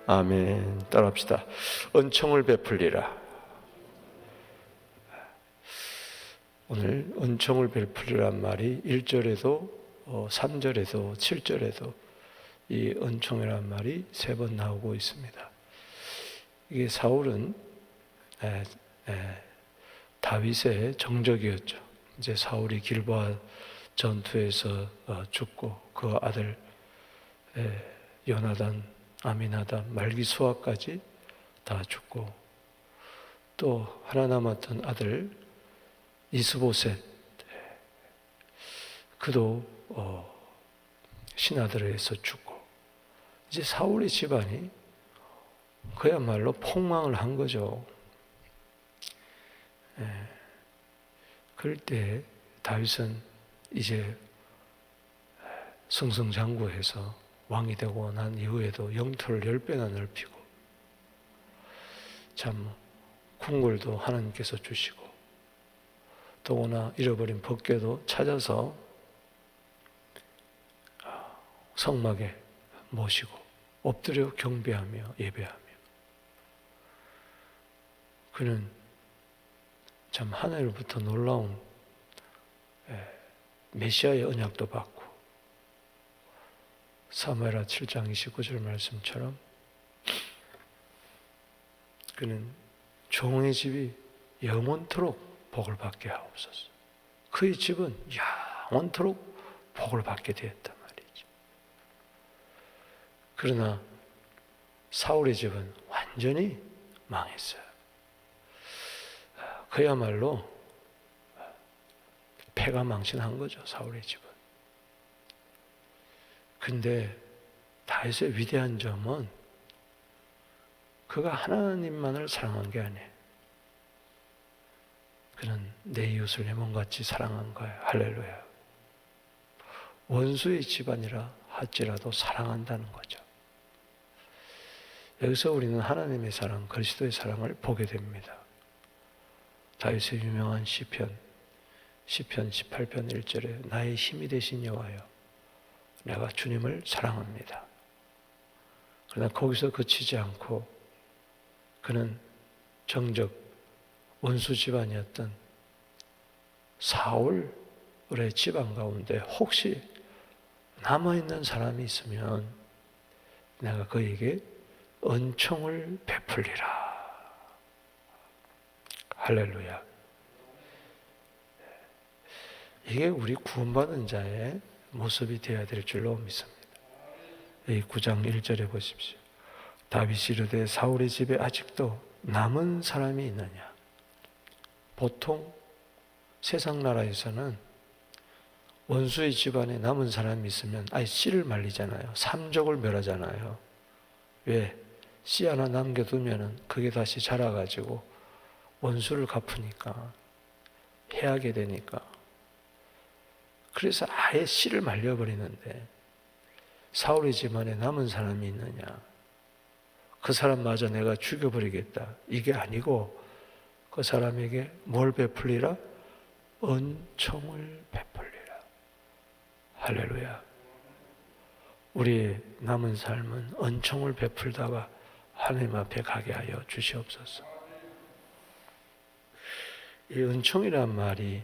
아멘. 따라합시다. 은총을 베풀리라. 오늘 은총을 베풀리란 말이 1절에도 3절에도 7절에도 이 은총이란 말이 3번 나오고 있습니다. 이게 사울은 다윗의 정적이었죠. 이제 사울이 길보아 전투에서 죽고 그 아들 요나단, 아미나답, 말기수아까지 다 죽고 또 하나 남았던 아들 이스보셋, 그도 신하들에 의해서 죽고 이제 사울의 집안이 그야말로 폭망을 한 거죠. 그럴 때 다윗은 이제 승승장구해서 왕이 되고 난 이후에도 영토를 10배나 넓히고 참 궁궐도 하나님께서 주시고 더구나 잃어버린 법궤도 찾아서 성막에 모시고 엎드려 경배하며 예배하며 그는 참 하늘로부터 놀라운 메시아의 언약도 받고 사무엘하 7장 29절 말씀처럼 그는 종의 집이 영원토록 복을 받게 하옵소서. 그의 집은 영원토록 복을 받게 되었단 말이죠. 그러나 사울의 집은 완전히 망했어요. 그야말로 패가 망신한 거죠, 사울의 집은. 근데 다윗의 위대한 점은 그가 하나님만을 사랑한 게 아니에요. 그는 내 이웃을 내 몸같이 사랑한 거예요. 할렐루야. 원수의 집안이라 할지라도 사랑한다는 거죠. 여기서 우리는 하나님의 사랑, 그리스도의 사랑을 보게 됩니다. 다윗의 유명한 시편 18편 1절에 나의 힘이 되신 여호와여 내가 주님을 사랑합니다. 그러나 거기서 그치지 않고 그는 정적 원수 집안이었던 사울의 집안 가운데 혹시 남아있는 사람이 있으면 내가 그에게 은총을 베풀리라. 할렐루야. 이게 우리 구원받은 자의 모습이 되어야 될 줄로 믿습니다. 이 9장 1절에 보십시오. 다윗이 이르되 사울의 집에 아직도 남은 사람이 있느냐. 보통 세상 나라에서는 원수의 집안에 남은 사람이 있으면 아예 씨를 말리잖아요. 삼족을 멸하잖아요. 왜? 씨 하나 남겨두면 그게 다시 자라가지고 원수를 갚으니까 해하게 되니까. 그래서 아예 씨를 말려버리는데 사울의 집안에 남은 사람이 있느냐. 그 사람마저 내가 죽여버리겠다. 이게 아니고 그 사람에게 뭘 베풀리라? 은총을 베풀리라. 할렐루야. 우리의 남은 삶은 은총을 베풀다가 하나님 앞에 가게 하여 주시옵소서. 이 은총이란 말이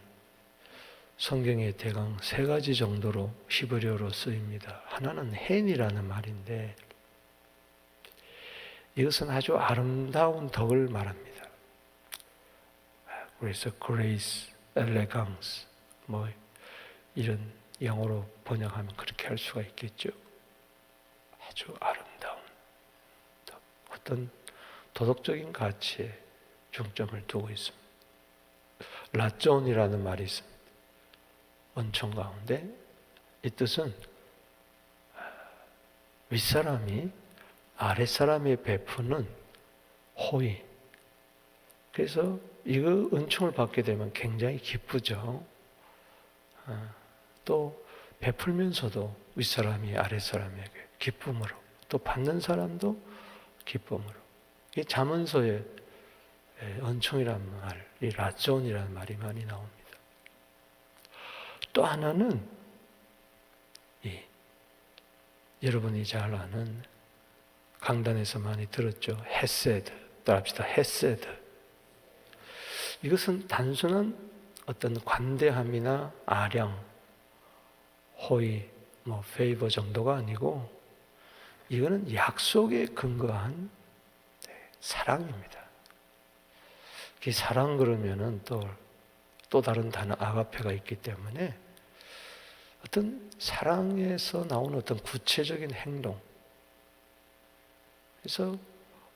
성경에 대강 3가지 정도로 히브리어로 쓰입니다. 하나는 헨이라는 말인데 이것은 아주 아름다운 덕을 말합니다. 그래서 grace, elegance 이런 영어로 번역하면 그렇게 할 수가 있겠죠. 아주 아름다운 덕, 어떤 도덕적인 가치에 중점을 두고 있습니다. 라존이라는 말이 있습니다. 은총 가운데 이 뜻은 윗사람이 아랫사람에 베푸는 호의. 그래서 이거 은총을 받게 되면 굉장히 기쁘죠. 또 베풀면서도 윗사람이 아랫사람에게 기쁨으로 또 받는 사람도 기쁨으로. 이 잠언서에 은총이라는 말, 이 라존이라는 말이 많이 나옵니다. 또 하나는 여러분이 잘 아는 강단에서 많이 들었죠. 헤세드. 따라합시다. 헤세드. 이것은 단순한 어떤 관대함이나 아량, 호의, 페이버 정도가 아니고 이거는 약속에 근거한 사랑입니다. 이 사랑 그러면은 또 다른 단어 아가페가 있기 때문에 어떤 사랑에서 나오는 어떤 구체적인 행동. 그래서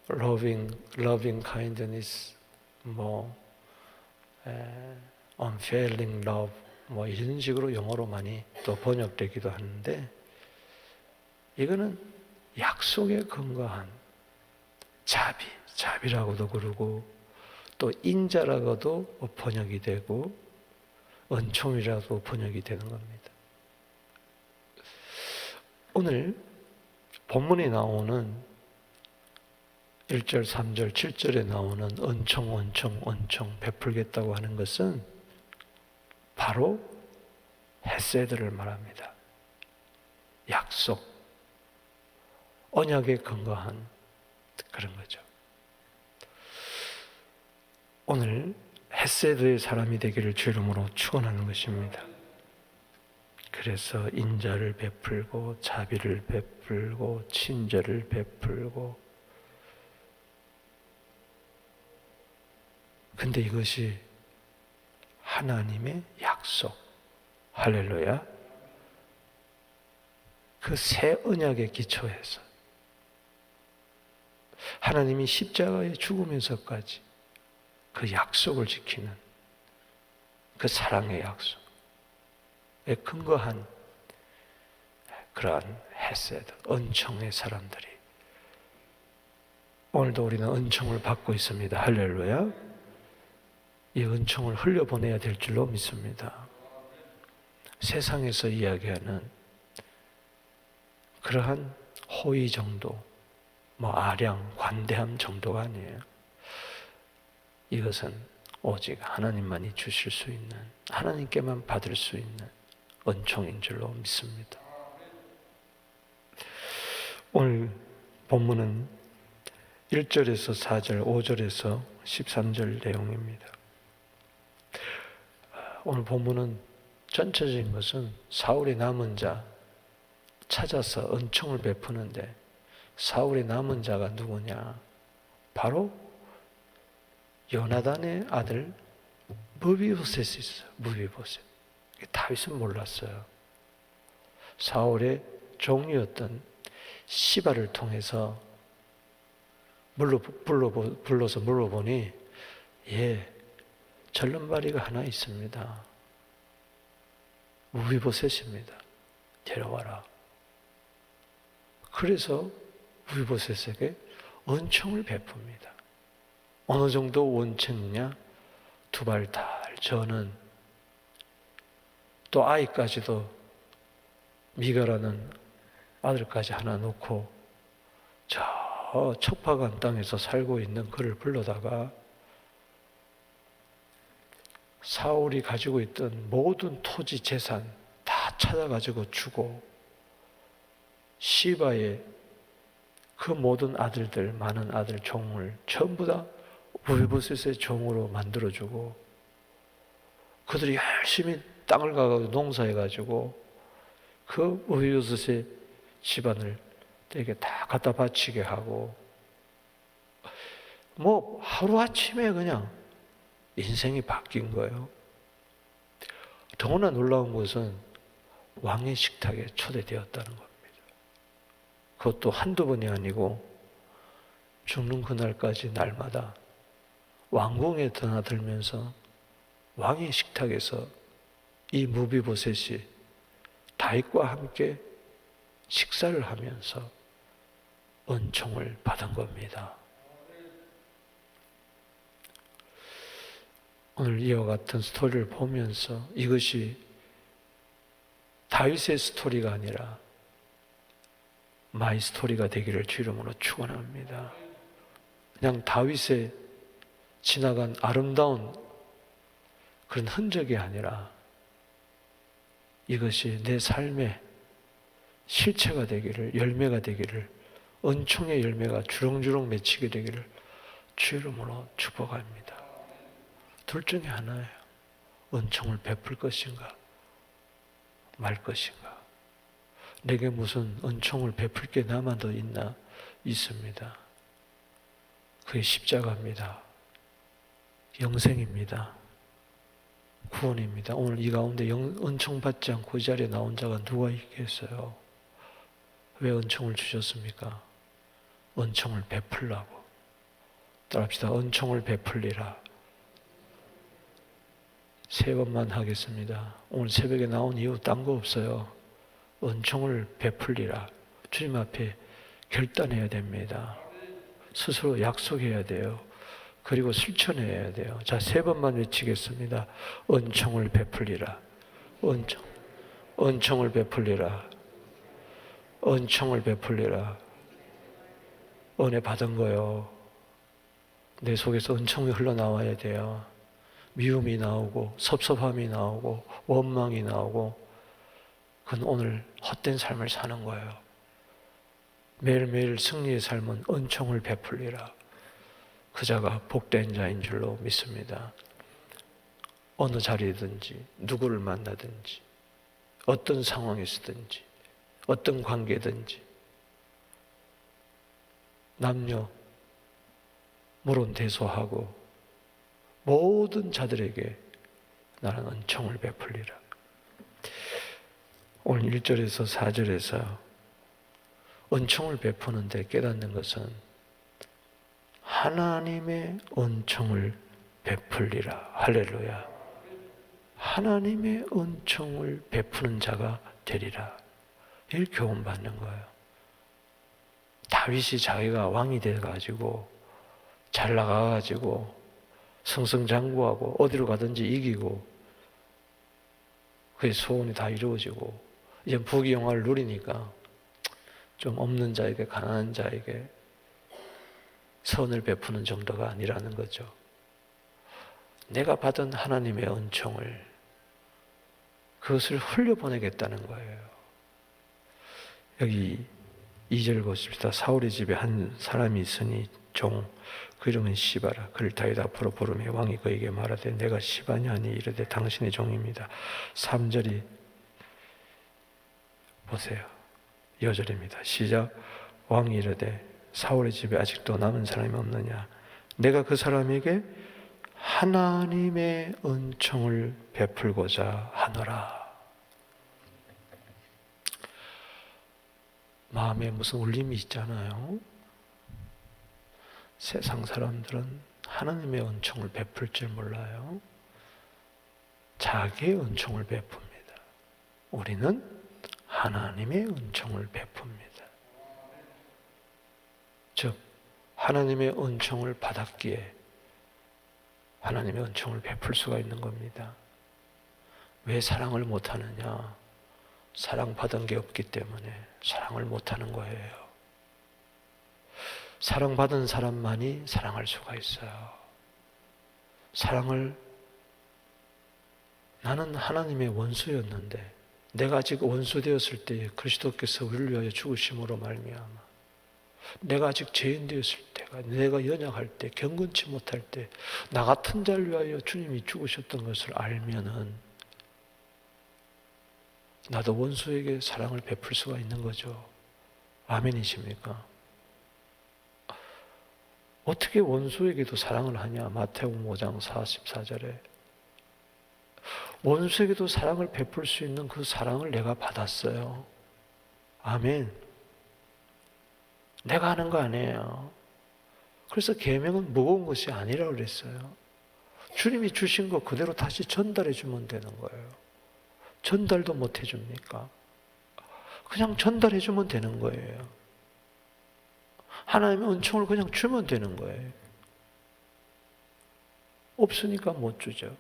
loving kindness, unfailing love, 이런 식으로 영어로 많이 또 번역되기도 하는데 이거는 약속에 근거한 자비라고도 그러고 또 인자라고도 번역이 되고 은총이라고 번역이 되는 겁니다. 오늘 본문에 나오는 1절, 3절, 7절에 나오는 은총 베풀겠다고 하는 것은 바로 헤세드를 말합니다. 약속, 언약에 근거한 그런 거죠. 오늘 헤세드의 사람이 되기를 주 이름으로 축원하는 것입니다. 그래서 인자를 베풀고 자비를 베풀고 친절을 베풀고 근데 이것이 하나님의 약속, 할렐루야. 그 새 언약에 기초해서 하나님이 십자가에 죽으면서까지 그 약속을 지키는 그 사랑의 약속에 근거한 그러한 헤세드, 은총의 사람들이 오늘도 우리는 은총을 받고 있습니다. 할렐루야. 이 은총을 흘려보내야 될 줄로 믿습니다. 세상에서 이야기하는 그러한 호의 정도, 아량, 관대함 정도가 아니에요. 이것은 오직 하나님만이 주실 수 있는, 하나님께만 받을 수 있는 은총인 줄로 믿습니다. 오늘 본문은 1절에서 4절, 5절에서 13절 내용입니다. 오늘 본문은 전체적인 것은 사울의 남은 자 찾아서 은총을 베푸는데 사울의 남은 자가 누구냐? 바로 요나단의 아들 무비보셋이 있어요. 무비보셋. 다윗은 몰랐어요. 사울의 종이었던 시바를 통해서 불러서 물어보니 절름발이가 하나 있습니다. 무비보셋입니다. 데려와라. 그래서 무비보셋에게 은총을 베풉니다. 어느 정도 은총이냐? 2발 달 저는 또 아이까지도 미가라는 아들까지 하나 놓고 저 척박한 땅에서 살고 있는 그를 불러다가 사울이 가지고 있던 모든 토지 재산 다 찾아가지고 주고 시바의 그 모든 아들들, 많은 아들 종을 전부 다 무비보셋의 종으로 만들어주고 그들이 열심히 땅을 가가지고 농사해가지고 그 무비보셋의 집안을 되게 다 갖다 바치게 하고 하루아침에 그냥 인생이 바뀐 거예요. 더구나 놀라운 것은 왕의 식탁에 초대되었다는 겁니다. 그것도 한두 번이 아니고 죽는 그날까지 날마다 왕궁에 드나들면서 왕의 식탁에서 이 무비보셋이 다윗과 함께 식사를 하면서 은총을 받은 겁니다. 오늘 이와 같은 스토리를 보면서 이것이 다윗의 스토리가 아니라 마이 스토리가 되기를 주 이름으로 축원합니다. 그냥 다윗의 지나간 아름다운 그런 흔적이 아니라 이것이 내 삶의 실체가 되기를, 열매가 되기를 은총의 열매가 주렁주렁 맺히게 되기를 주 이름으로 축복합니다. 둘 중에 하나예요. 은총을 베풀 것인가 말 것인가. 내게 무슨 은총을 베풀 게 남아 더 있나? 있습니다. 그게 십자가입니다. 영생입니다. 구원입니다. 오늘 이 가운데 은총 받지 않고 이 자리에 나온 자가 누가 있겠어요? 왜 은총을 주셨습니까? 은총을 베풀라고. 따라합시다. 은총을 베풀리라. 세 번만 하겠습니다. 오늘 새벽에 나온 이유 딴 거 없어요. 은총을 베풀리라. 주님 앞에 결단해야 됩니다. 스스로 약속해야 돼요. 그리고 실천해야 돼요. 자, 세 번만 외치겠습니다. 은총을 베풀리라. 은총을 베풀리라. 은총을 베풀리라. 은혜 받은 거요. 내 속에서 은총이 흘러나와야 돼요. 미움이 나오고 섭섭함이 나오고 원망이 나오고 그건 오늘 헛된 삶을 사는 거예요. 매일매일 승리의 삶은 은총을 베풀리라. 그 자가 복된 자인 줄로 믿습니다. 어느 자리든지 누구를 만나든지 어떤 상황에서든지 어떤 관계든지 남녀 물론대소하고 모든 자들에게 나는 은총을 베풀리라. 오늘 1절에서 4절에서 은총을 베푸는데 깨닫는 것은 하나님의 은총을 베풀리라. 할렐루야. 하나님의 은총을 베푸는 자가 되리라. 이를 교훈받는 거예요. 다윗이 자기가 왕이 돼가지고 잘 나가가지고 승승장구하고 어디로 가든지 이기고 그의 소원이 다 이루어지고 이제 부귀영화를 누리니까 좀 없는 자에게 가난한 자에게 선을 베푸는 정도가 아니라는 거죠. 내가 받은 하나님의 은총을 그것을 흘려보내겠다는 거예요. 여기 2절 보십시다. 사울의 집에 한 사람이 있으니 그 이름은 시바라. 그를 다윗 앞으로 부르며 왕이 그에게 말하되 내가 시바냐 하니 이르되 당신의 종입니다. 3절이 보세요. 여절입니다. 시작. 왕이 이르되 사울의 집에 아직도 남은 사람이 없느냐? 내가 그 사람에게 하나님의 은총을 베풀고자 하노라. 마음에 무슨 울림이 있잖아요. 세상 사람들은 하나님의 은총을 베풀 줄 몰라요. 자기의 은총을 베풉니다. 우리는 하나님의 은총을 베풉니다. 즉 하나님의 은총을 받았기에 하나님의 은총을 베풀 수가 있는 겁니다. 왜 사랑을 못하느냐? 사랑받은 게 없기 때문에 사랑을 못하는 거예요. 사랑받은 사람만이 사랑할 수가 있어요. 나는 하나님의 원수였는데 내가 아직 원수 되었을 때에 그리스도께서 우리를 위하여 죽으심으로 말미암아 내가 아직 죄인 되었을 때가 내가 연약할 때 경건치 못할 때 나 같은 자를 위하여 주님이 죽으셨던 것을 알면은 나도 원수에게 사랑을 베풀 수가 있는 거죠. 아멘이십니까? 어떻게 원수에게도 사랑을 하냐? 마태복음 5장 44절에 원수에게도 사랑을 베풀 수 있는 그 사랑을 내가 받았어요. 아멘. 내가 하는 거 아니에요. 그래서 계명은 무거운 것이 아니라고 그랬어요. 주님이 주신 거 그대로 다시 전달해 주면 되는 거예요. 전달도 못 해줍니까? 그냥 전달해 주면 되는 거예요. 하나님의 은총을 그냥 주면 되는 거예요. 없으니까 못 주죠.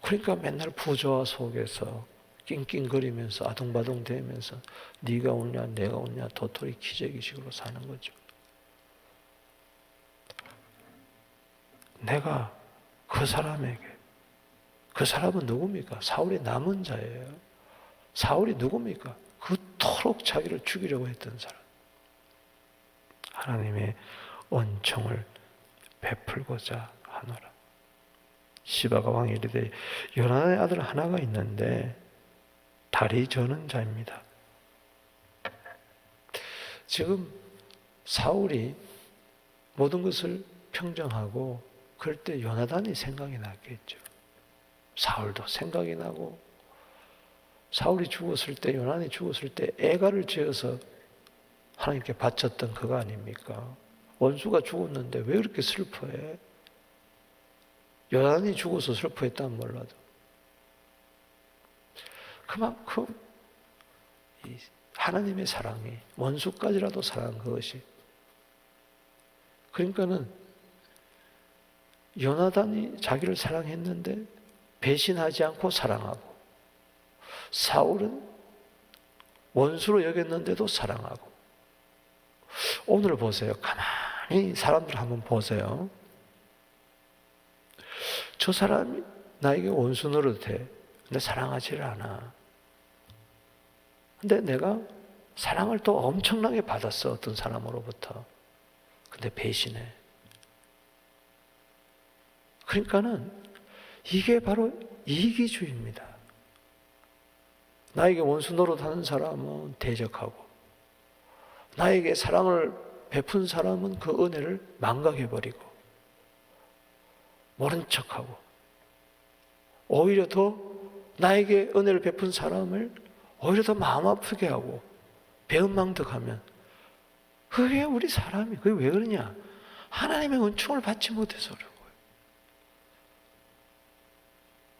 그러니까 맨날 부조화 속에서 낑낑거리면서 아둥바둥 대면서 네가 오냐 내가 오냐 도토리 키재기식으로 사는 거죠. 내가 그 사람에게 그 사람은 누굽니까? 사울의 남은 자예요. 사울이 누굽니까? 그 그토록 자기를 죽이려고 했던 사람, 하나님의 은총을 베풀고자 하노라. 시바가 왕이 이르되 요나단의 아들 하나가 있는데 다리 저는 자입니다. 지금 사울이 모든 것을 평정하고 그럴 때 요나단이 생각이 났겠죠. 사울도 생각이 나고, 사울이 죽었을 때, 요나단이 죽었을 때 애가를 지어서 하나님께 바쳤던 그거 아닙니까? 원수가 죽었는데 왜 그렇게 슬퍼해? 요나단이 죽어서 슬퍼했다면 몰라도 그만큼 이 하나님의 사랑이 원수까지라도 사랑한 그것이, 그러니까는 요나단이 자기를 사랑했는데 배신하지 않고 사랑하고, 사울은 원수로 여겼는데도 사랑하고. 오늘 보세요. 가만히 사람들 한번 보세요. 저 사람이 나에게 원수 노릇해. 근데 사랑하지를 않아. 근데 내가 사랑을 또 엄청나게 받았어, 어떤 사람으로부터. 근데 배신해. 그러니까는 이게 바로 이기주의입니다. 나에게 원수 노릇하는 사람은 대적하고, 나에게 사랑을 베푼 사람은 그 은혜를 망각해버리고, 모른 척하고, 오히려 더 나에게 은혜를 베푼 사람을 오히려 더 마음 아프게 하고 배은망덕하면, 그게 우리 사람이, 그게 왜 그러냐? 하나님의 은총을 받지 못해서 그런 거예요.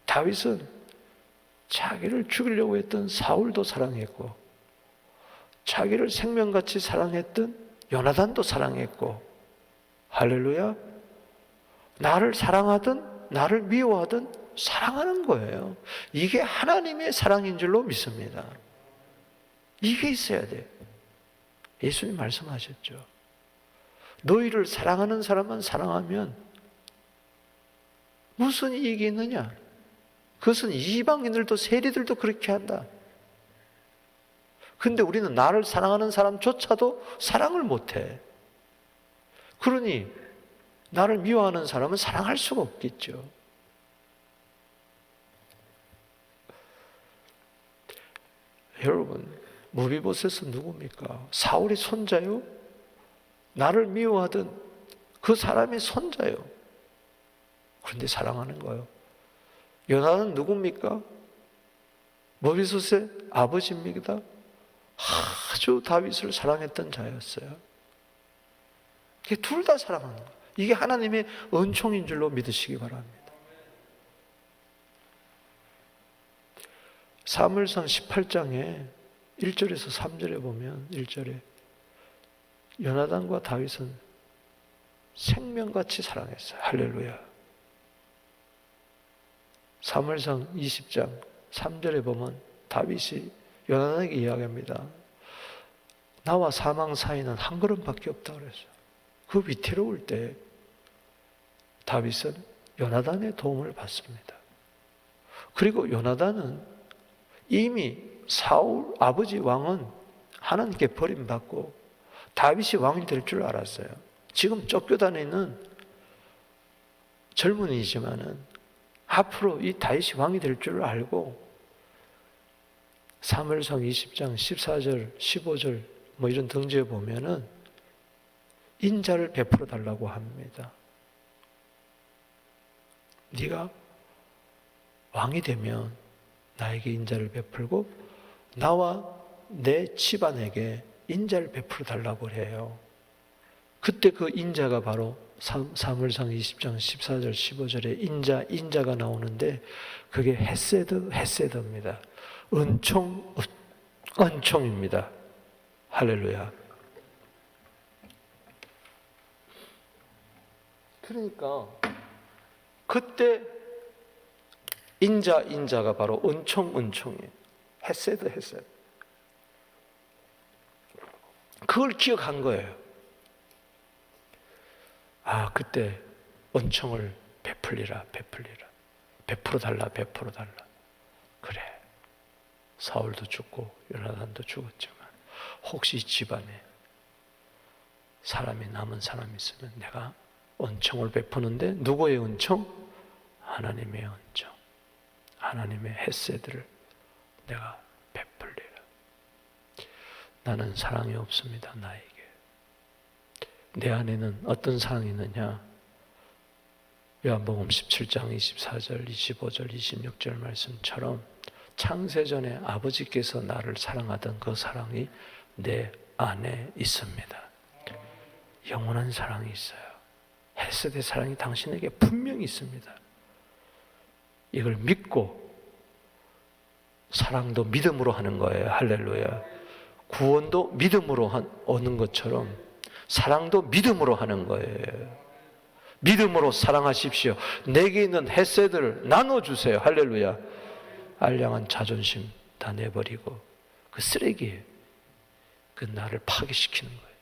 다윗은 자기를 죽이려고 했던 사울도 사랑했고, 자기를 생명같이 사랑했던 요나단도 사랑했고, 할렐루야, 나를 사랑하든 나를 미워하든 사랑하는 거예요. 이게 하나님의 사랑인 줄로 믿습니다. 이게 있어야 돼. 예수님 말씀하셨죠. 너희를 사랑하는 사람만 사랑하면 무슨 이익이 있느냐? 그것은 이방인들도 세리들도 그렇게 한다. 근데 우리는 나를 사랑하는 사람조차도 사랑을 못해. 그러니 나를 미워하는 사람은 사랑할 수가 없겠죠. 여러분, 무비보셋은 누굽니까? 사울의 손자요? 나를 미워하던 그 사람의 손자요. 그런데 사랑하는 거예요. 요나단은 누굽니까? 무비보셋의 아버지입니다. 아주 다윗을 사랑했던 자였어요. 둘 다 사랑하는 거예요. 이게 하나님의 은총인 줄로 믿으시기 바랍니다. 사무엘상 18장에 1절에서 3절에 보면, 1절에 요나단과 다윗은 생명같이 사랑했어요. 할렐루야. 사무엘상 20장 3절에 보면 다윗이 요나단에게 이야기합니다. 나와 사망 사이는 한 걸음밖에 없다 그랬어요. 그 위태로울 때 다윗은 요나단의 도움을 받습니다. 그리고 요나단은 이미 사울 아버지 왕은 하나님께 버림받고 다윗이 왕이 될 줄 알았어요. 지금 쫓겨다니는 젊은이지만은 앞으로 이 다윗이 왕이 될 줄 알고 사무엘상 20장 14절 15절 뭐 이런 등지에 보면은 인자를 베풀어 달라고 합니다. 네가 왕이 되면 나에게 인자를 베풀고 나와 내 집안에게 인자를 베풀어 달라고 해요. 그때 그 인자가 바로 사무엘상 20장 14절 15절에 인자가 나오는데 그게 헤세드입니다. 은총입니다. 할렐루야. 그러니까 그때 인자가 바로 은총이에요. 헤세드. 그걸 기억한 거예요. 아, 그때 은총을 베풀리라. 베풀어 달라. 그래. 사울도 죽고 요나단도 죽었지만 혹시 집안에 사람이 남은 사람이 있으면 내가 은총을 베푸는데 누구의 은총? 하나님의 은총, 하나님의 헤세드를 내가 베풀리라. 나는 사랑이 없습니다. 나에게. 내 안에는 어떤 사랑이 있느냐? 요한복음 17장 24절, 25절, 26절 말씀처럼 창세전에 아버지께서 나를 사랑하던 그 사랑이 내 안에 있습니다. 영원한 사랑이 있어요. 헤세드의 사랑이 당신에게 분명히 있습니다. 이걸 믿고 사랑도 믿음으로 하는 거예요. 할렐루야. 구원도 믿음으로 오는 것처럼 사랑도 믿음으로 하는 거예요. 믿음으로 사랑하십시오. 내게 있는 헤세드를 나눠주세요. 할렐루야. 알량한 자존심 다 내버리고 그 쓰레기에 그 나를 파괴시키는 거예요.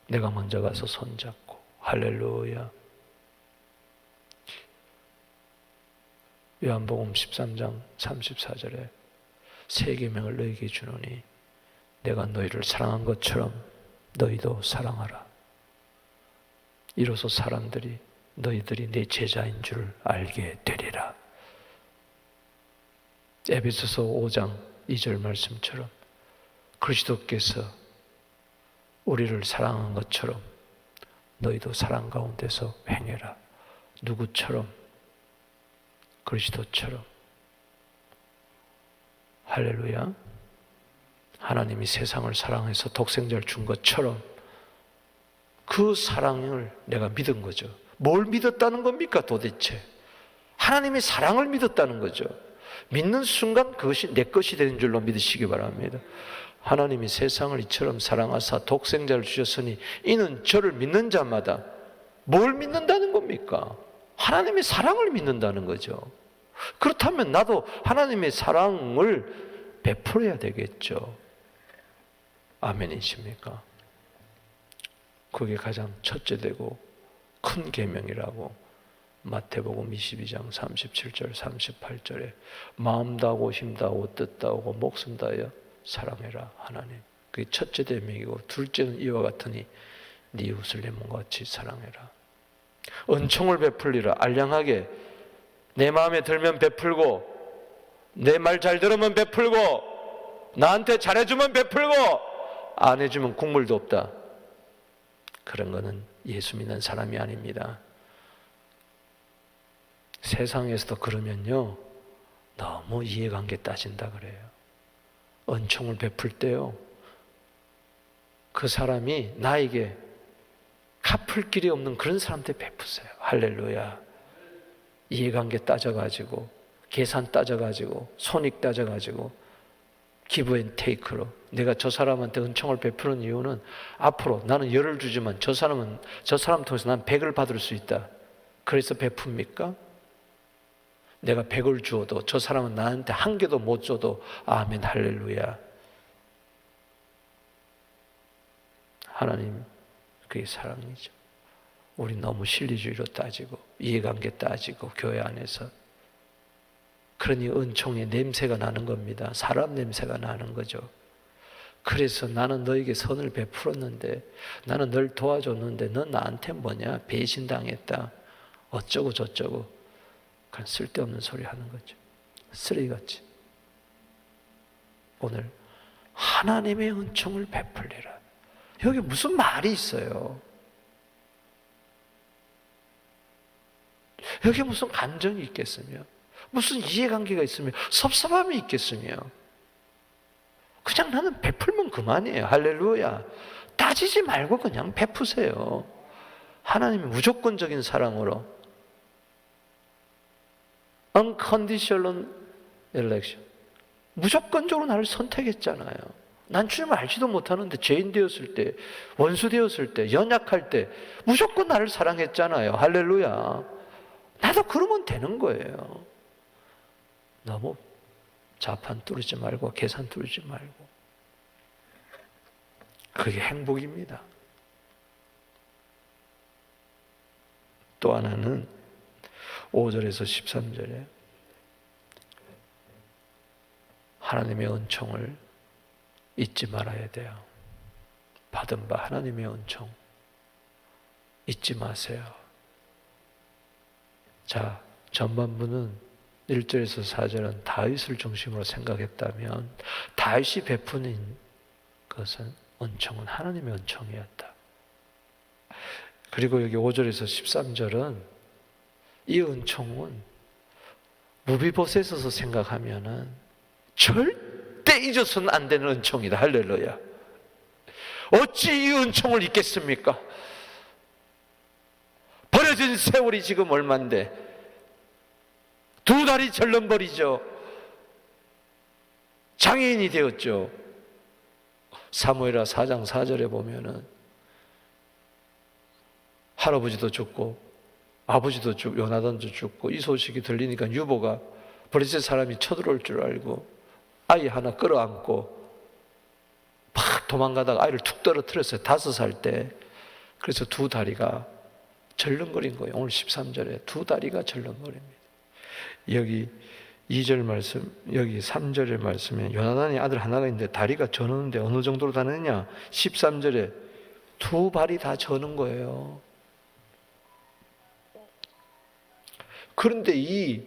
내가 먼저 가서 손잡고 할렐루야. 요한복음 13장 34절에 새 계명을 너희에게 주노니 내가 너희를 사랑한 것처럼 너희도 사랑하라. 이로써 사람들이 너희들이 내 제자인 줄 알게 되리라. 에베소서 5장 2절 말씀처럼 그리스도께서 우리를 사랑한 것처럼 너희도 사랑 가운데서 행해라. 누구처럼? 그리스도처럼. 할렐루야. 하나님이 세상을 사랑해서 독생자를 준 것처럼 그 사랑을 내가 믿은 거죠. 뭘 믿었다는 겁니까 도대체? 하나님의 사랑을 믿었다는 거죠. 믿는 순간 그것이 내 것이 되는 줄로 믿으시기 바랍니다. 하나님이 세상을 이처럼 사랑하사 독생자를 주셨으니 이는 저를 믿는 자마다 뭘 믿는다는 겁니까? 하나님의 사랑을 믿는다는 거죠. 그렇다면 나도 하나님의 사랑을 베풀어야 되겠죠. 아멘이십니까? 그게 가장 첫째 되고 큰 계명이라고 마태복음 22장 37절 38절에 마음 다하고 힘 다하고 뜻 다하고 목숨 다하여 사랑해라 하나님. 그게 첫째 계명이고 둘째는 이와 같으니 네 이웃을 내 몸과 같이 사랑해라. 은총을 베풀리라. 알량하게 내 마음에 들면 베풀고 내 말 잘 들으면 베풀고 나한테 잘해주면 베풀고 안 해주면 국물도 없다. 그런 거는 예수 믿는 사람이 아닙니다. 세상에서도 그러면요 너무 이해관계 따진다 그래요. 은총을 베풀 때요 그 사람이 나에게 갚을 길이 없는 그런 사람한테 베푸세요. 할렐루야. 이해관계 따져가지고 계산 따져가지고 손익 따져가지고 기브 앤 테이크로 내가 저 사람한테 은총을 베푸는 이유는 앞으로 나는 10을 주지만 저 사람 통해서 난 100을 받을 수 있다. 그래서 베풉니까? 내가 100을 주어도 저 사람은 나한테 한 개도 못 줘도 아멘 할렐루야. 하나님 그게 사랑이죠. 우리 너무 실리주의로 따지고 이해관계 따지고 교회 안에서 그러니 은총의 냄새가 나는 겁니다. 사람 냄새가 나는 거죠. 그래서 나는 너에게 선을 베풀었는데 나는 널 도와줬는데 넌 나한테 뭐냐? 배신당했다. 어쩌고 저쩌고 그런 쓸데없는 소리 하는 거죠. 쓰레기같이. 오늘 하나님의 은총을 베풀리라. 여기 무슨 말이 있어요? 여기 무슨 감정이 있겠으며 무슨 이해관계가 있으며 섭섭함이 있겠으며 그냥 나는 베풀면 그만이에요. 할렐루야. 따지지 말고 그냥 베푸세요. 하나님이 무조건적인 사랑으로 unconditional election 무조건적으로 나를 선택했잖아요. 난 주님을 알지도 못하는데 죄인 되었을 때 원수 되었을 때 연약할 때 무조건 나를 사랑했잖아요. 할렐루야. 나도 그러면 되는 거예요. 너무 자판 뚫지 말고 계산 뚫지 말고 그게 행복입니다. 또 하나는 5절에서 13절에 하나님의 은총을 잊지 말아야 돼요. 받은 바 하나님의 은총 잊지 마세요. 자, 전반부는 1절에서 4절은 다윗을 중심으로 생각했다면 다윗이 베푸는 것은 은총은 하나님의 은총이었다. 그리고 여기 5절에서 13절은 이 은총은 무비보셋에서 생각하면은 절대 잊어서는 안 되는 은총이다. 할렐루야. 어찌 이 은총을 잊겠습니까? 버려진 세월이 지금 얼만데 2달이 절름버리죠. 장애인이 되었죠. 사무엘하 4장 4절에 보면은 할아버지도 죽고 아버지도 죽고 요나단도 죽고 이 소식이 들리니까 유보가 브레셋 사람이 쳐들어올 줄 알고 아이 하나 끌어안고 막 도망가다가 아이를 툭 떨어뜨렸어요. 5살 때. 그래서 2다리가 절름거린 거예요. 오늘 13절에 2다리가 절름거립니다. 여기 2절 말씀, 여기 3절의 말씀에 요나단이 아들 하나가 있는데 다리가 저는데 어느 정도로 다느냐? 13절에 2발이 다 저는 거예요. 그런데 이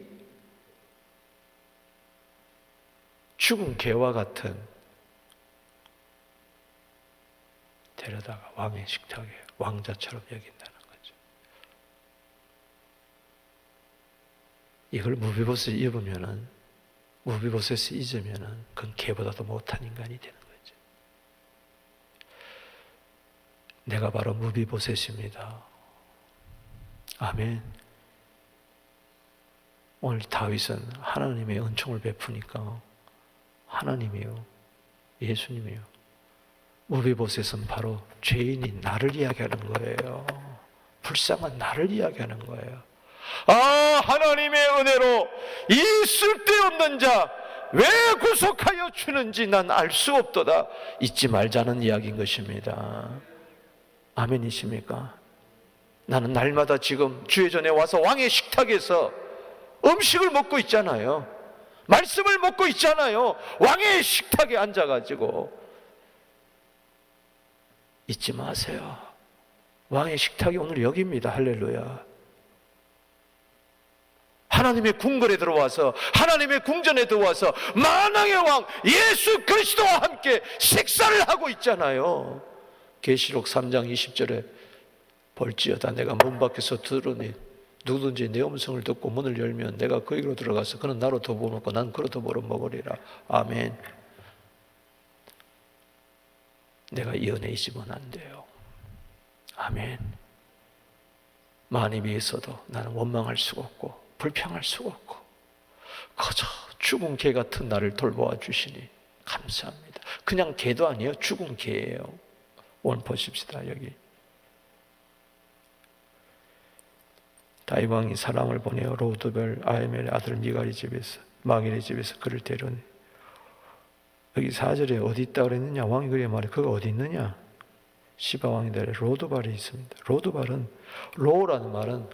죽은 개와 같은 데려다가 왕의 식탁에 왕자처럼 여긴다는 거죠. 이걸 무비보셋이 입으면은, 무비보셋이 잊으면은 그건 개보다도 못한 인간이 되는 거죠. 내가 바로 무비보셋입니다. 아멘. 오늘 다윗은 하나님의 은총을 베푸니까 하나님이요, 예수님이요, 무비보셋은 바로 죄인인 나를 이야기하는 거예요. 불쌍한 나를 이야기하는 거예요. 아, 하나님의 은혜로 이 쓸데없는 자 왜 구속하여 주는지 난 알 수 없도다. 잊지 말자는 이야기인 것입니다. 아멘이십니까? 나는 날마다 지금 주의 전에 와서 왕의 식탁에서 음식을 먹고 있잖아요. 말씀을 먹고 있잖아요. 왕의 식탁에 앉아가지고. 잊지 마세요. 왕의 식탁이 오늘 여기입니다. 할렐루야. 하나님의 궁궐에 들어와서, 하나님의 궁전에 들어와서 만왕의 왕 예수 그리스도와 함께 식사를 하고 있잖아요. 계시록 3장 20절에 볼지어다 내가 문 밖에서 들으니 누구든지 내 음성을 듣고 문을 열면 내가 그에게로 들어가서 그는 나로 더불어 먹고 난 그로 더불어 먹으리라. 아멘. 내가 이 은혜 잊으면 안 돼요. 아멘. 많이 위해서도 나는 원망할 수가 없고 불평할 수가 없고 그저 죽은 개 같은 나를 돌보아 주시니 감사합니다. 그냥 개도 아니에요. 죽은 개예요. 오늘 보십시다. 여기 다윗 왕이 사람을 보내어 로드벨 아히멜의 아들 미갈의 집에서 마길의 집에서 그를 데려오니, 여기 4절에 어디 있다 그랬느냐? 왕이 그래 말해. 그가 어디 있느냐? 시바 왕이 되래 로드발이 있습니다. 로드발은, 로라는 말은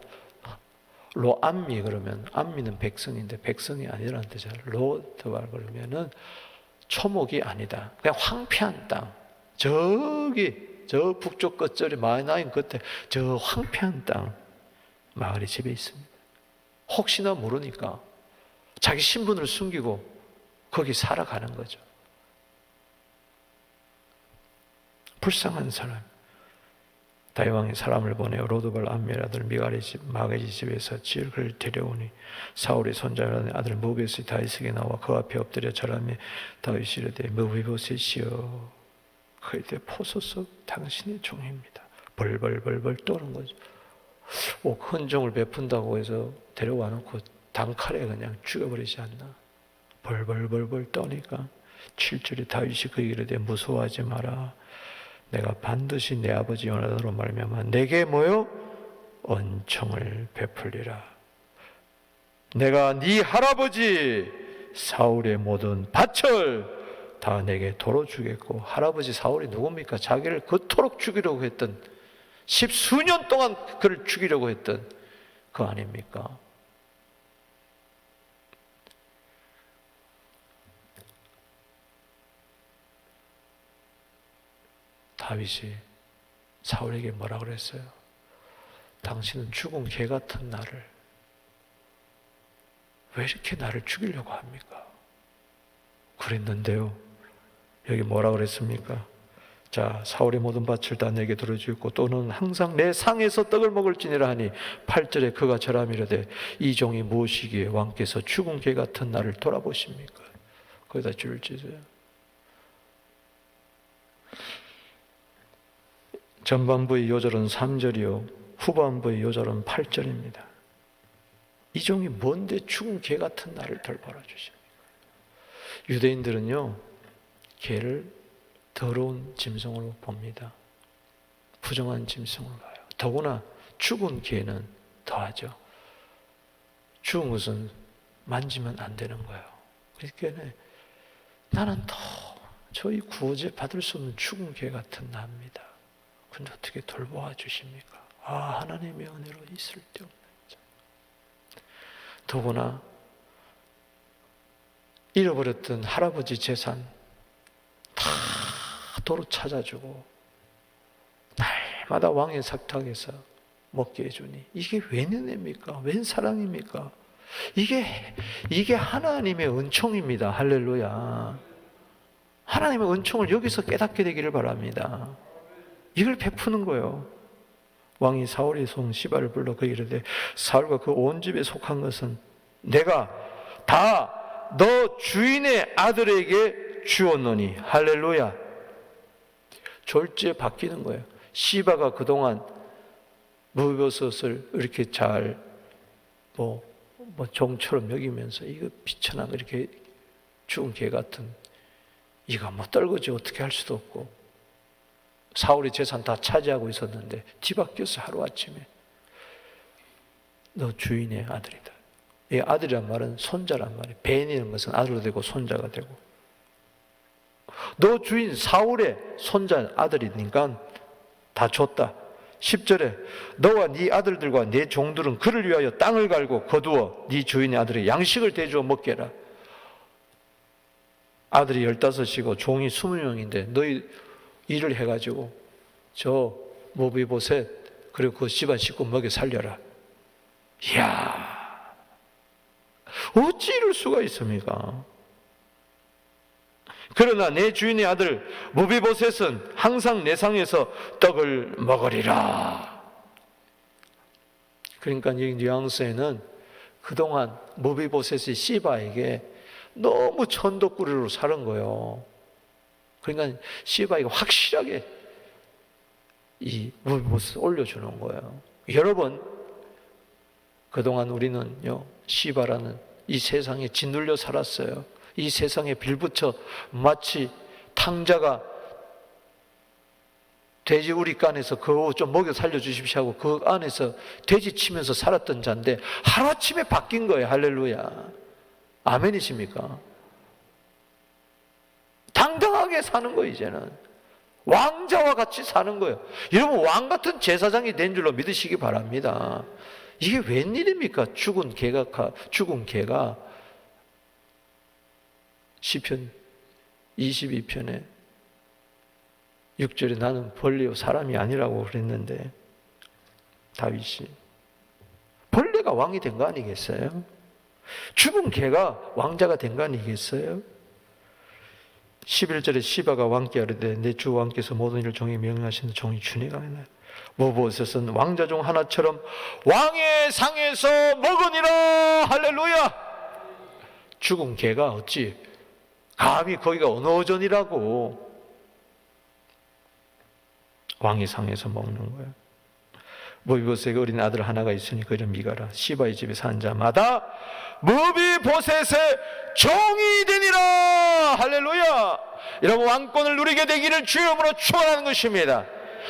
로암미 그러면 암미는 백성인데 백성이 아니라는 뜻이잖아요. 로드발 그러면은 초목이 아니다. 그냥 황폐한 땅. 저기 저 북쪽 끝절이 마이나임 끝에 저 황폐한 땅 마을의 집에 있습니다. 혹시나 모르니까 자기 신분을 숨기고 거기 살아가는 거죠. 불쌍한 사람. 다윗 왕이 사람을 보내어 로드발 암미의 아들 미갈의 집 마게지 집에서 그를 데려오니 사울의 손자라는 아들 무비보셋이 다윗에게 나와 그 앞에 엎드려 절하며 다윗이 이르되 무비보셋이여 그에게 포소서 당신의 종입니다. 벌벌벌벌 떠는 거죠. 흔종을 베푼다고 해서 데려와 놓고 단칼에 그냥 죽여버리지 않나. 벌벌벌벌 떠니까 7절에 다윗이 그에게 이르되 무서워하지 마라. 내가 반드시 내 아버지 요나단으로 말미암아 내게 뭐요? 은총을 베풀리라. 내가 네 할아버지 사울의 모든 밭을 다 내게 도로 주겠고. 할아버지 사울이 누굽니까? 자기를 그토록 죽이려고 했던, 10수년 동안 그를 죽이려고 했던 그 아닙니까? 다윗이 사울에게 뭐라 그랬어요? 당신은 죽은 개 같은 나를 왜 이렇게 나를 죽이려고 합니까? 그랬는데요, 여기 뭐라 그랬습니까? 자, 사울의 모든 밭을 다 내게 들어주고 또는 항상 내 상에서 떡을 먹을지니라 하니 8절에 그가 저라며 이르되 이 종이 무엇이기에 왕께서 죽은 개 같은 나를 돌아보십니까? 거기다 줄을 치세요. 전반부의 요절은 3절이요 후반부의 요절은 8절입니다. 이 종이 뭔데 죽은 개 같은 나를 돌보아 주십니까? 유대인들은요, 개를 더러운 짐승으로 봅니다. 부정한 짐승으로 봐요. 더구나 죽은 개는 더하죠. 죽은 것은 만지면 안 되는 거예요. 그러니까 나는 저희 구원제 받을 수 없는 죽은 개 같은 나입니다. 그런데 어떻게 돌보아 주십니까? 아, 하나님의 은혜로 있을 때 없는 자. 더구나 잃어버렸던 할아버지 재산 다 도로 찾아주고 날마다 왕의 식탁에서 먹게 해주니 이게 웬 은혜입니까? 웬 사랑입니까? 이게 하나님의 은총입니다. 할렐루야. 하나님의 은총을 여기서 깨닫게 되기를 바랍니다. 이걸 베푸는 거예요. 왕이 사울의 종 시바를 불러 그 이르되 사울과 그 온 집에 속한 것은 내가 다 너 주인의 아들에게 주었노니. 할렐루야. 졸지에 바뀌는 거예요. 시바가 그동안 무비보셋을 이렇게 잘 종처럼 여기면서 이거 비천한 이렇게 죽은 개 같은 이가 떨거지 어떻게 할 수도 없고 사울의 재산 다 차지하고 있었는데 뒤바뀌어서 하루아침에 너 주인의 아들이다. 이 아들이란 말은 손자란 말이에요. 벤이라는 것은 아들도 되고 손자가 되고 너 주인 사울의 손자 아들이니까 다 줬다. 10절에 너와 네 아들들과 네 종들은 그를 위하여 땅을 갈고 거두어 네 주인의 아들의 양식을 대주어 먹게 해라. 아들이 15이고 종이 20명인데 너희 일을 해가지고 저 무비보셋 그리고 그 집안 식구 먹여 살려라. 이야, 어찌 이럴 수가 있습니까? 그러나 내 주인의 아들 무비보셋은 항상 내 상에서 떡을 먹으리라. 그러니까 이 뉘앙스에는 그동안 무비보셋이 시바에게 너무 천덕꾸리로 살은 거예요. 그러니까 시바에게 확실하게 이 무비보셋을 올려주는 거예요. 여러분, 그동안 우리는요, 시바라는 이 세상에 짓눌려 살았어요. 이 세상에 빌붙여 마치 탕자가 돼지 우리간에서 그거 좀 먹여 살려주십시오 하고 그 안에서 돼지 치면서 살았던 자인데 하루아침에 바뀐 거예요. 할렐루야. 아멘이십니까? 당당하게 사는 거예요. 이제는 왕자와 같이 사는 거예요. 여러분, 왕 같은 제사장이 된 줄로 믿으시기 바랍니다. 이게 웬일입니까? 죽은 개가 시편 22편에 6절에 나는 벌레요 사람이 아니라고 그랬는데 다윗이 벌레가 왕이 된 거 아니겠어요? 죽은 개가 왕자가 된 거 아니겠어요? 11절에 시바가 왕께 이르되 내 주 왕께서 모든 일을 종에게 명령하시는 종이 주니가 하나요? 무비보셋은 왕자 중 하나처럼 왕의 상에서 먹으니라. 할렐루야. 죽은 개가 어찌 감히 거기가 어느 오전이라고 왕의 상에서 먹는 거예요. 무비보셋에게 어린 아들 하나가 있으니 그 이름 미가라. 시바의 집에 산 자마다 무비보셋의 종이 되니라. 할렐루야. 여러분, 왕권을 누리게 되기를 주의 이름으로 축원하는 것입니다.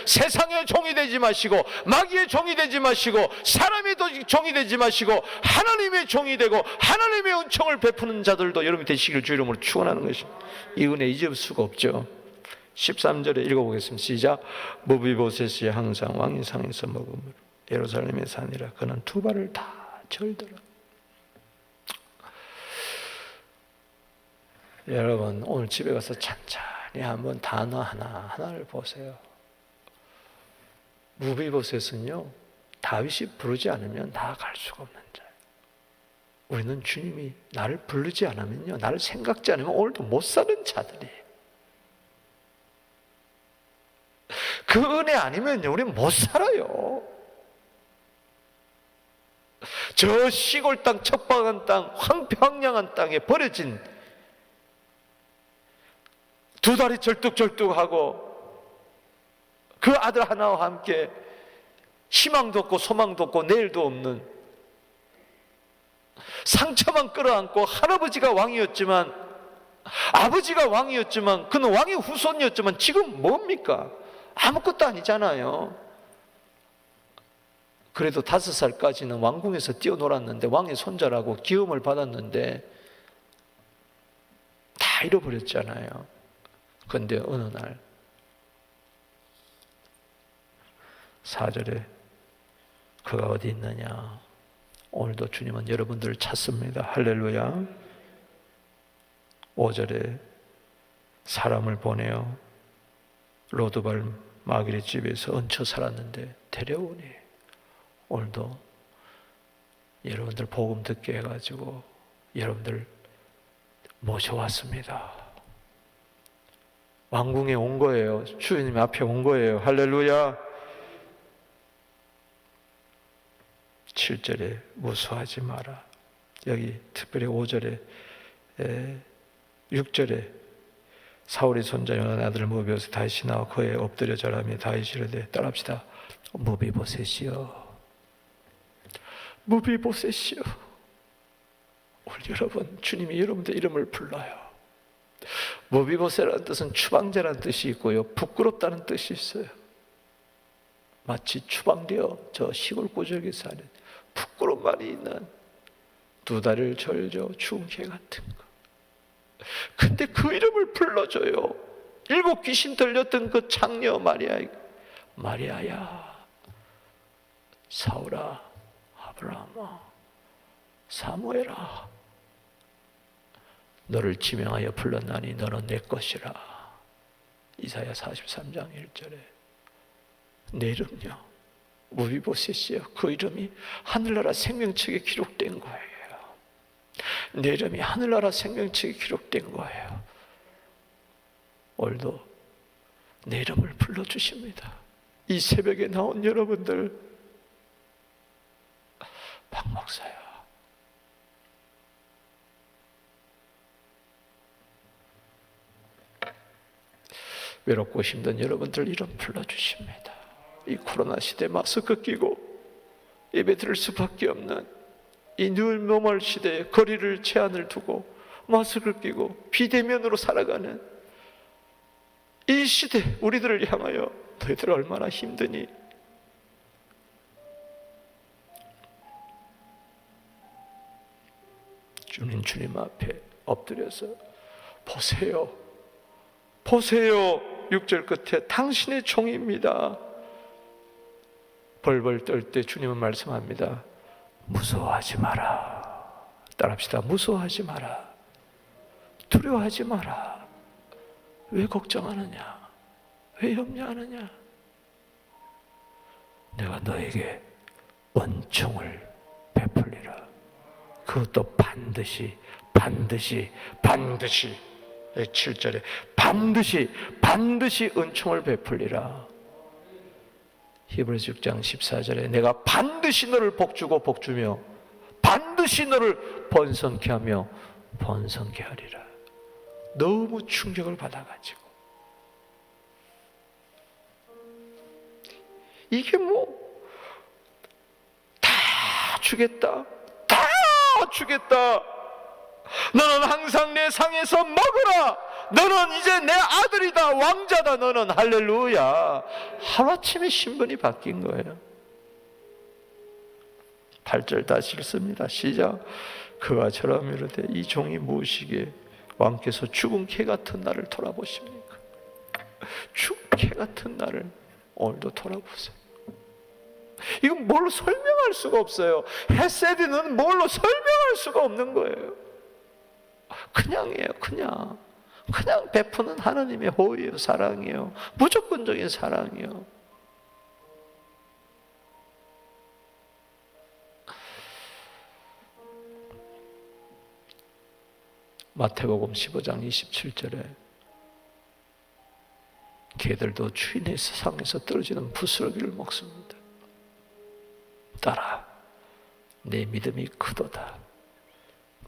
세상의 종이 되지 마시고 마귀의 종이 되지 마시고 사람의 종이 되지 마시고 하나님의 종이 되고 하나님의 은총을 베푸는 자들도 여러분이 되시기를 주의 이름으로 축원하는 것입니다. 이 은혜 잊을 수가 없죠. 13절에 읽어보겠습니다. 시작. 무비보셋이 항상 왕의 상에서 먹음으로 예루살렘에 사니라. 그는 두 발을 다 절더라. 여러분, 오늘 집에 가서 찬찬히 한번 단어 하나하나를 보세요. 무비보셋은요, 다윗이 부르지 않으면 나아갈 수가 없는 자예요. 우리는 주님이 나를 부르지 않으면요, 나를 생각지 않으면 오늘도 못 사는 자들이에요. 그 은혜 아니면요, 우리는 못 살아요. 저 시골 땅, 척박한 땅, 황량한 땅에 버려진 두 다리 절뚝절뚝하고 그 아들 하나와 함께 희망도 없고 소망도 없고 내일도 없는, 상처만 끌어안고 할아버지가 왕이었지만, 아버지가 왕이었지만, 그는 왕의 후손이었지만 지금 뭡니까? 아무것도 아니잖아요. 그래도 5살까지는 왕궁에서 뛰어놀았는데, 왕의 손자라고 기움을 받았는데 다 잃어버렸잖아요. 그런데 어느 날 4절에 그가 어디 있느냐? 오늘도 주님은 여러분들을 찾습니다. 할렐루야. 5절에 사람을 보내어 로드발 마귀의 집에서 얹혀 살았는데 데려오니, 오늘도 여러분들 복음 듣게 해가지고 여러분들 모셔왔습니다. 왕궁에 온 거예요. 주님 앞에 온 거예요. 할렐루야. 7절에 무수하지 마라. 여기 특별히 5절에 6절에 사울의 손자 요나단의 아들 무비보셋 다윗이 나와 그에 엎드려 절하며 다윗이 이르되 따라합시다. 무비보셋이여, 무비보셋이여. 오늘 여러분, 주님이 여러분들 이름을 불러요. 무비보셋이라는 뜻은 추방자라는 뜻이 있고요, 부끄럽다는 뜻이 있어요. 마치 추방되어 저 시골 구적에 사는 부끄러운 말이 있는 2다리를 절저 죽은 개 같은 거. 근데 그 이름을 불러줘요. 7 귀신 들렸던 그 장녀 마리아야, 사울아, 아브라함아, 사무엘아, 너를 지명하여 불렀나니 너는 내 것이라. 이사야 43장 1절에 내 이름요, 무비보셋이요. 그 이름이 하늘나라 생명책에 기록된 거예요. 내 이름이 하늘나라 생명책에 기록된 거예요. 오늘도 내 이름을 불러주십니다. 이 새벽에 나온 여러분들, 박 목사야, 외롭고 힘든 여러분들 이름 불러주십니다. 이 코로나 시대 마스크 끼고 예배 드릴 수밖에 없는 이 뉴노멀 시대에 거리를 제한을 두고 마스크를 끼고 비대면으로 살아가는 이 시대, 우리들을 향하여 너희들 얼마나 힘드니? 주님 앞에 엎드려서 보세요, 보세요. 6절 끝에 당신의 종입니다. 벌벌 떨 때 주님은 말씀합니다. 무서워하지 마라. 따라합시다. 무서워하지 마라. 두려워하지 마라. 왜 걱정하느냐? 왜 염려하느냐? 내가 너에게 은총을 베풀리라. 그것도 반드시 7절에 반드시 은총을 베풀리라. 히브리서 6장 14절에 내가 반드시 너를 복주고 복주며 반드시 너를 번성케 하며 번성케 하리라. 너무 충격을 받아가지고 이게 다 주겠다, 다 주겠다. 너는 항상 내 상에서 먹으라. 너는 이제 내 아들이다, 왕자다. 너는 할렐루야. 하루아침에 신분이 바뀐 거예요. 8절 다시 읽습니다. 시작. 그가 저라며 이르되 이 종이 무엇이기에 왕께서 죽은 개 같은 나를 돌아보십니까? 죽은 개 같은 나를 오늘도 돌아보세요. 이건 뭘로 설명할 수가 없어요. 헤세드는 뭘로 설명할 수가 없는 거예요. 그냥이에요. 그냥 그냥 베푸는 하나님의 호의요, 사랑이요, 무조건적인 사랑이요. 마태복음 15장 27절에 개들도 주인의 세상에서 떨어지는 부스러기를 먹습니다. 딸아, 내 믿음이 크도다.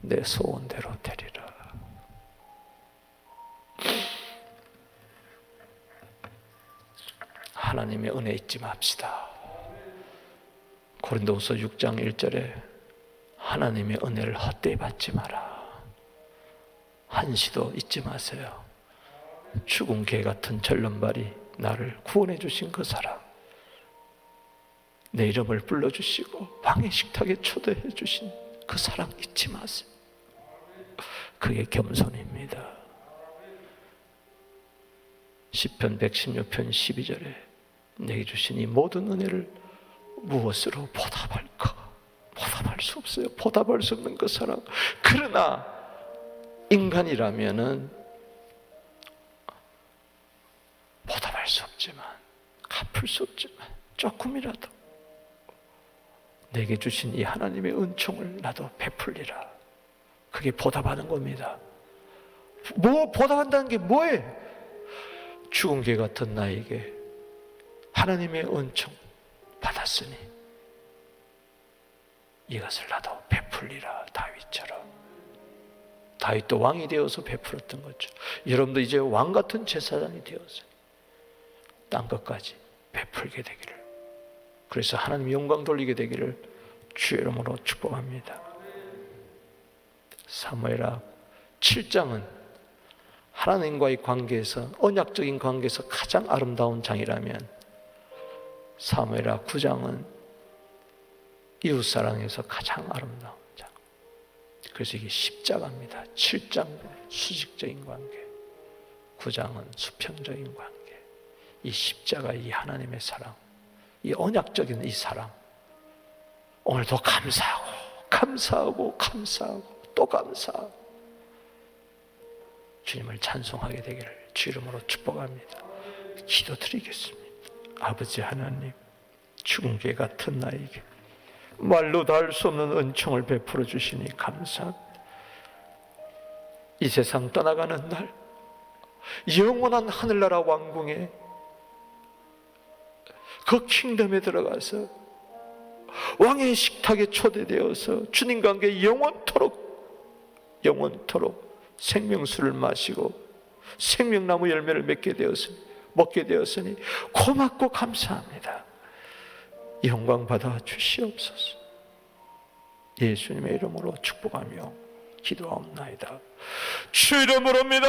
내 소원대로 되리라. 하나님의 은혜 잊지 맙시다. 고린도후서 6장 1절에 하나님의 은혜를 헛되이 받지 마라. 한시도 잊지 마세요. 죽은 개 같은 절름발이 나를 구원해 주신 그 사랑, 내 이름을 불러주시고 왕의 식탁에 초대해 주신 그 사랑 잊지 마세요. 그게 겸손입니다. 시편 116편 12절에 내게 주신 이 모든 은혜를 무엇으로 보답할까? 보답할 수 없어요. 보답할 수 없는 그 사랑. 그러나 인간이라면은 보답할 수 없지만, 갚을 수 없지만 조금이라도 내게 주신 이 하나님의 은총을 나도 베풀리라. 그게 보답하는 겁니다. 뭐 보답한다는 게 뭐예요? 죽은 개 같은 나에게 하나님의 은총 받았으니 이것을 나도 베풀리라. 다윗처럼. 다윗도 왕이 되어서 베풀었던 거죠. 여러분도 이제 왕 같은 제사장이 되어서 딴 것까지 베풀게 되기를, 그래서 하나님 영광 돌리게 되기를 주의 이름으로 축복합니다. 사무엘하 7장은 하나님과의 관계에서, 언약적인 관계에서 가장 아름다운 장이라면 사무엘하 9장은 이웃사랑에서 가장 아름다운 장. 그래서 이게 십자가입니다. 7장은 수직적인 관계, 9장은 수평적인 관계. 이 십자가, 이 하나님의 사랑, 이 언약적인 이 사랑, 오늘도 감사하고 또 감사하고 주님을 찬송하게 되기를 주 이름으로 축복합니다. 기도드리겠습니다. 아버지 하나님, 죽은 개 같은 나에게 말로 다 할 수 없는 은총을 베풀어 주시니 감사합니다. 이 세상 떠나가는 날 영원한 하늘나라 왕궁에, 그 킹덤에 들어가서 왕의 식탁에 초대되어서 주님과 함께 영원토록 생명수를 마시고 생명나무 열매를 먹게 되었으니 고맙고 감사합니다. 영광 받아 주시옵소서. 예수님의 이름으로 축복하며 기도하옵나이다. 주 이름으로입니다.